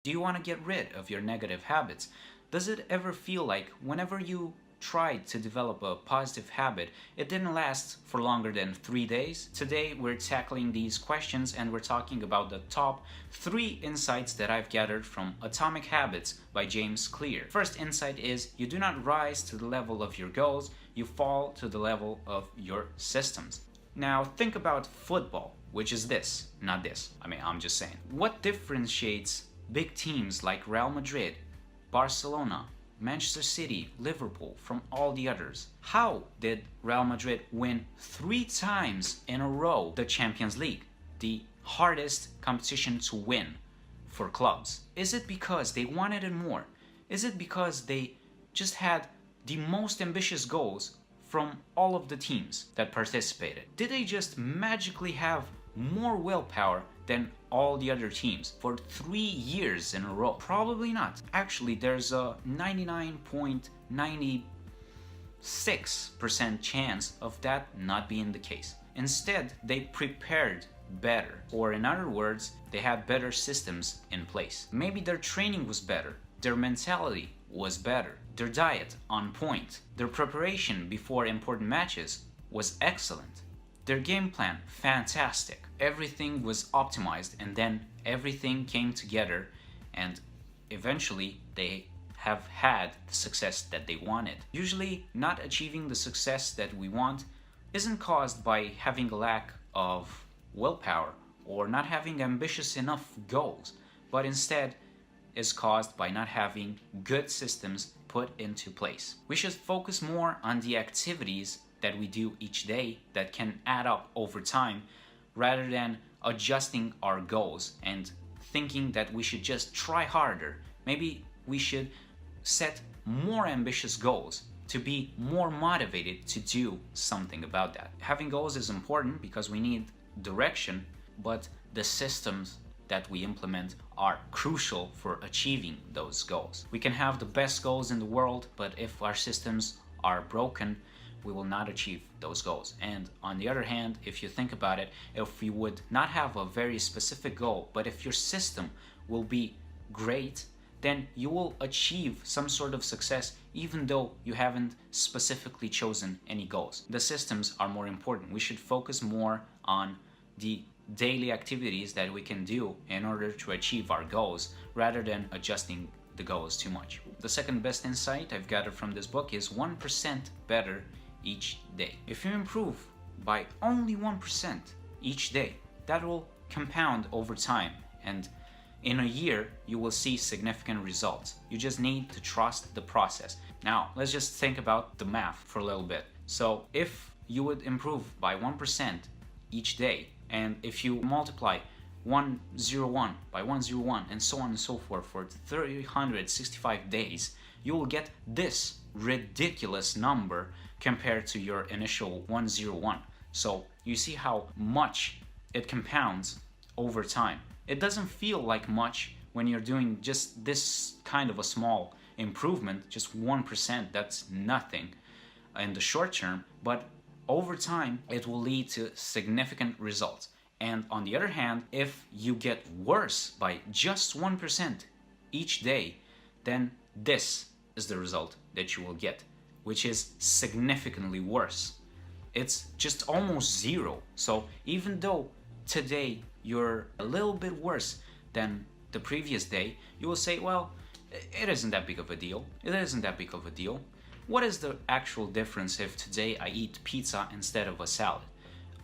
Do you want to get rid of your negative habits? Does it ever feel like whenever you tried to develop a positive habit, it didn't last for longer than 3 days? Today we're tackling these questions and we're talking about the top 3 insights that I've gathered from Atomic Habits by James Clear. First insight is you do not rise to the level of your goals, you fall to the level of your systems. Now think about football, which is this, not this. I'm just saying. What differentiates big teams like Real Madrid, Barcelona, Manchester City, Liverpool from all the others? How did Real Madrid win 3 times in a row the Champions League, the hardest competition to win for clubs? Is it because they wanted it more? Is it because they just had the most ambitious goals from all of the teams that participated? Did they just magically have more willpower than all the other teams for 3 years in a row? Probably not. Actually, there's a 99.96% chance of that not being the case. Instead, they prepared better, or in other words, they had better systems in place. Maybe their training was better, their mentality was better, their diet on point, their preparation before important matches was excellent, their game plan fantastic. Everything was optimized, and then everything came together, and eventually they have had the success that they wanted. Usually, not achieving the success that we want isn't caused by having a lack of willpower or not having ambitious enough goals, but instead is caused by not having good systems put into place. We should focus more on the activities that we do each day that can add up over time, rather than adjusting our goals and thinking that we should just try harder. Maybe we should set more ambitious goals to be more motivated to do something about that. Having goals is important because we need direction, but the systems that we implement are crucial for achieving those goals. We can have the best goals in the world, but if our systems are broken, we will not achieve those goals. And on the other hand, if you think about it, if you would not have a very specific goal, but if your system will be great, then you will achieve some sort of success even though you haven't specifically chosen any goals. The systems are more important. We should focus more on the daily activities that we can do in order to achieve our goals, rather than adjusting the goals too much. The second best insight I've gathered from this book is 1% better each day. If you improve by only 1% each day, that will compound over time, and in a year you will see significant results. You just need to trust the process. Now let's just think about the math for a little bit. So if you would improve by 1% each day, and if you multiply 101 by 101 and so on and so forth for 365 days, you will get this ridiculous number compared to your initial 101. So you see how much it compounds over time. It doesn't feel like much when you're doing just this kind of a small improvement, just 1%, that's nothing in the short term, but over time it will lead to significant results. And on the other hand, if you get worse by just 1% each day, then this is the result that you will get, which is significantly worse. It's just almost zero. So even though today you're a little bit worse than the previous day, you will say, well, it isn't that big of a deal. It isn't that big of a deal. What is the actual difference if today I eat pizza instead of a salad?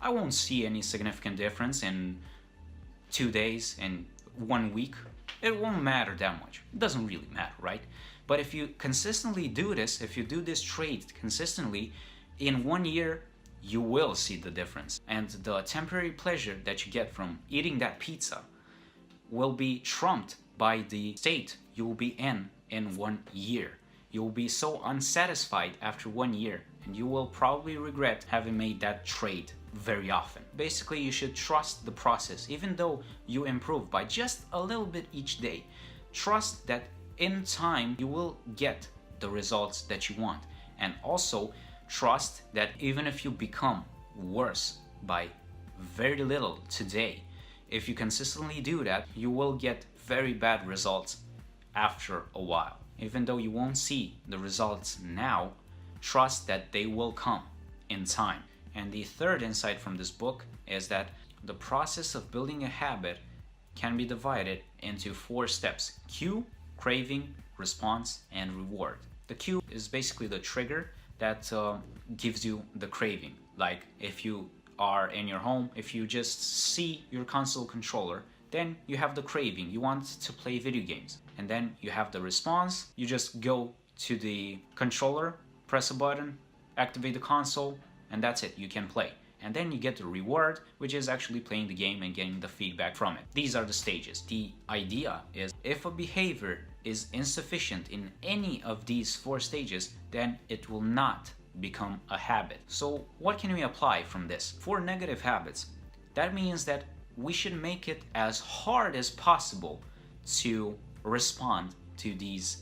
I won't see any significant difference in 2 days, in 1 week. It won't matter that much. It doesn't really matter, right? But if you consistently do this, if you do this trade consistently, in 1 year, you will see the difference. And the temporary pleasure that you get from eating that pizza will be trumped by the state you will be in 1 year. You will be so unsatisfied after 1 year, and you will probably regret having made that trade very often. Basically, you should trust the process. Even though you improve by just a little bit each day, trust that in time you will get the results that you want. And also trust that even if you become worse by very little today, if you consistently do that, you will get very bad results after a while. Even though you won't see the results now, trust that they will come in time. And the third insight from this book is that the process of building a habit can be divided into 4 steps: cue, craving, response, and reward. The cue is basically the trigger that gives you the craving. Like if you are in your home, if you just see your console controller, then you have the craving, you want to play video games. And then you have the response, you just go to the controller, press a button, activate the console, and that's it, you can play. And then you get the reward, which is actually playing the game and getting the feedback from it. These are the stages. The idea is if a behavior is insufficient in any of these 4 stages, then it will not become a habit. So what can we apply from this? For negative habits, that means that we should make it as hard as possible to respond to these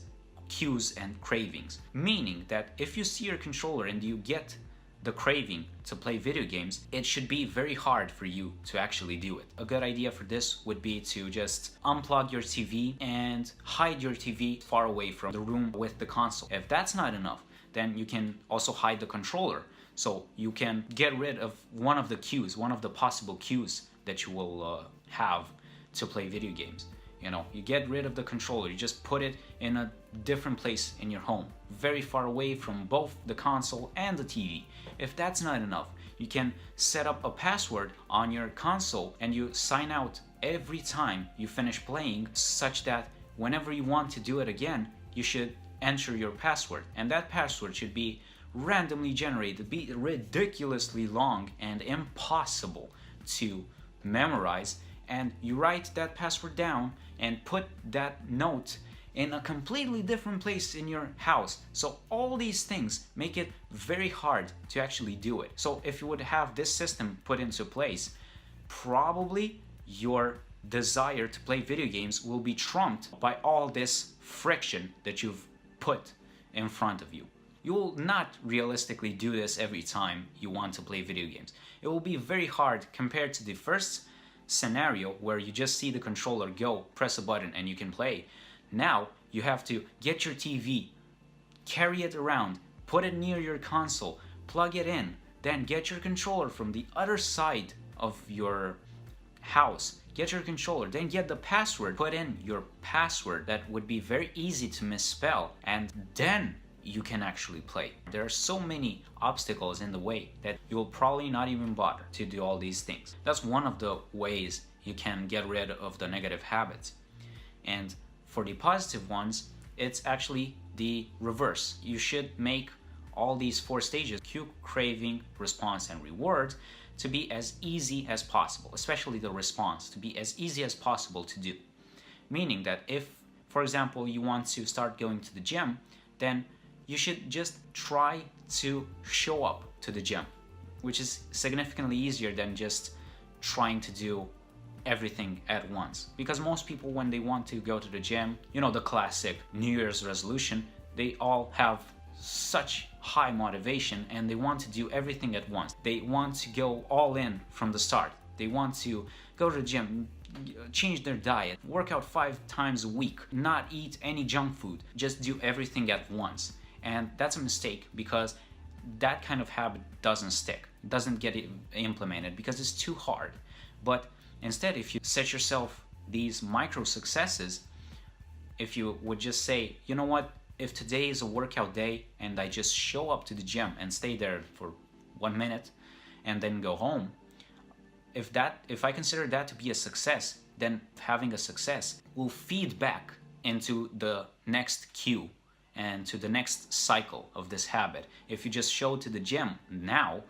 cues and cravings. Meaning that if you see your controller and you get the craving to play video games, it should be very hard for you to actually do it. A good idea for this would be to just unplug your TV and hide your TV far away from the room with the console. If that's not enough, then you can also hide the controller. So you can get rid of one of the cues, one of the possible cues that you will have to play video games. You know, you get rid of the controller, you just put it in a different place in your home, very far away from both the console and the TV. If that's not enough, you can set up a password on your console and you sign out every time you finish playing, such that whenever you want to do it again, you should enter your password. And that password should be randomly generated, be ridiculously long and impossible to memorize. And you write that password down and put that note in a completely different place in your house. So all these things make it very hard to actually do it. So if you would have this system put into place, probably your desire to play video games will be trumped by all this friction that you've put in front of you. You will not realistically do this every time you want to play video games. It will be very hard compared to the first scenario where you just see the controller go, press a button, and you can play. Now you have to get your TV, carry it around, put it near your console, plug it in, then get your controller from the other side of your house, get your controller, then get the password, put in your password that would be very easy to misspell, and then you can actually play. There are so many obstacles in the way that you will probably not even bother to do all these things. That's one of the ways you can get rid of the negative habits. And for the positive ones, it's actually the reverse. You should make all these 4 stages, cue, craving, response, and reward, to be as easy as possible, especially the response, to be as easy as possible to do. Meaning that if, for example, you want to start going to the gym, then you should just try to show up to the gym, which is significantly easier than just trying to do everything at once. Because most people, when they want to go to the gym, you know, the classic New Year's resolution, they all have such high motivation and they want to do everything at once. They want to go all in from the start. They want to go to the gym, change their diet, work out 5 times a week, not eat any junk food, just do everything at once. And that's a mistake, because that kind of habit doesn't stick, doesn't get implemented because it's too hard. But instead, if you set yourself these micro successes, if you would just say, you know what, if today is a workout day and I just show up to the gym and stay there for 1 minute and then go home, if I consider that to be a success, then having a success will feed back into the next cue and to the next cycle of this habit. If you just show to the gym now,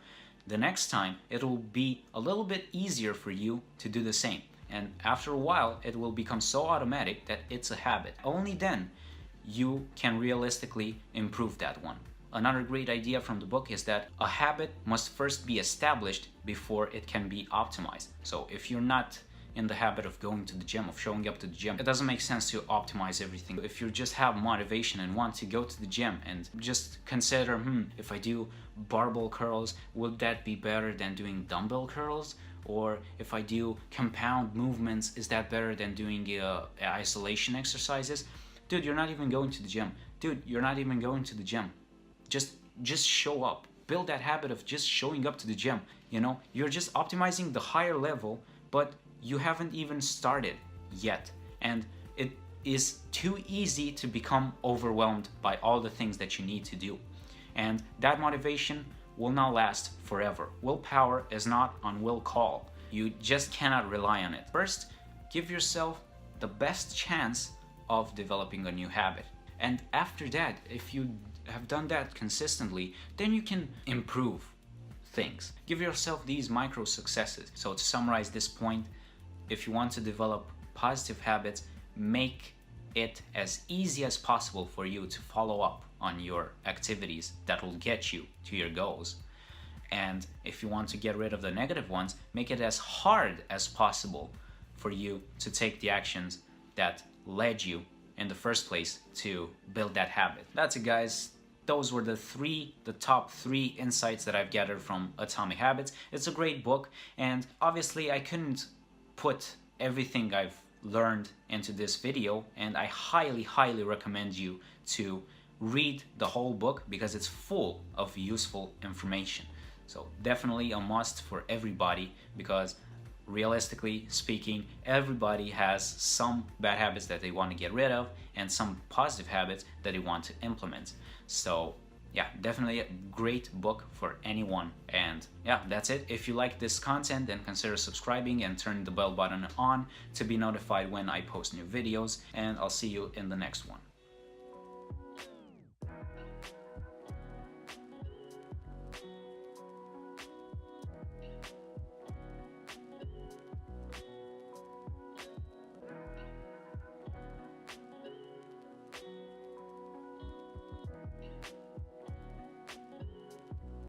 the next time it will be a little bit easier for you to do the same. And after a while, it will become so automatic that it's a habit. Only then you can realistically improve that one. Another great idea from the book is that a habit must first be established before it can be optimized. So if you're not in the habit of going to the gym, of showing up to the gym, it doesn't make sense to optimize everything. If you just have motivation and want to go to the gym and just consider, if I do barbell curls, would that be better than doing dumbbell curls? or if I do compound movements, is that better than doing isolation exercises? Dude, you're not even going to the gym. Dude, you're not even going to the gym. Just show up. Build that habit of just showing up to the gym. You know, you're just optimizing the higher level, but you haven't even started yet. And it is too easy to become overwhelmed by all the things that you need to do. And that motivation will not last forever. Willpower is not on will call. You just cannot rely on it. First, give yourself the best chance of developing a new habit. And after that, if you have done that consistently, then you can improve things. Give yourself these micro successes. So to summarize this point, if you want to develop positive habits, make it as easy as possible for you to follow up on your activities that will get you to your goals. And if you want to get rid of the negative ones, make it as hard as possible for you to take the actions that led you in the first place to build that habit. That's it, guys. Those were the top 3 insights that I've gathered from Atomic Habits. It's a great book, and obviously I couldn't put everything I've learned into this video, and I highly recommend you to read the whole book because it's full of useful information. So definitely a must for everybody, because realistically speaking, everybody has some bad habits that they want to get rid of and some positive habits that they want to implement. So yeah, definitely a great book for anyone. And yeah, that's it. If you like this content, then consider subscribing and turning the bell button on to be notified when I post new videos, and I'll see you in the next one.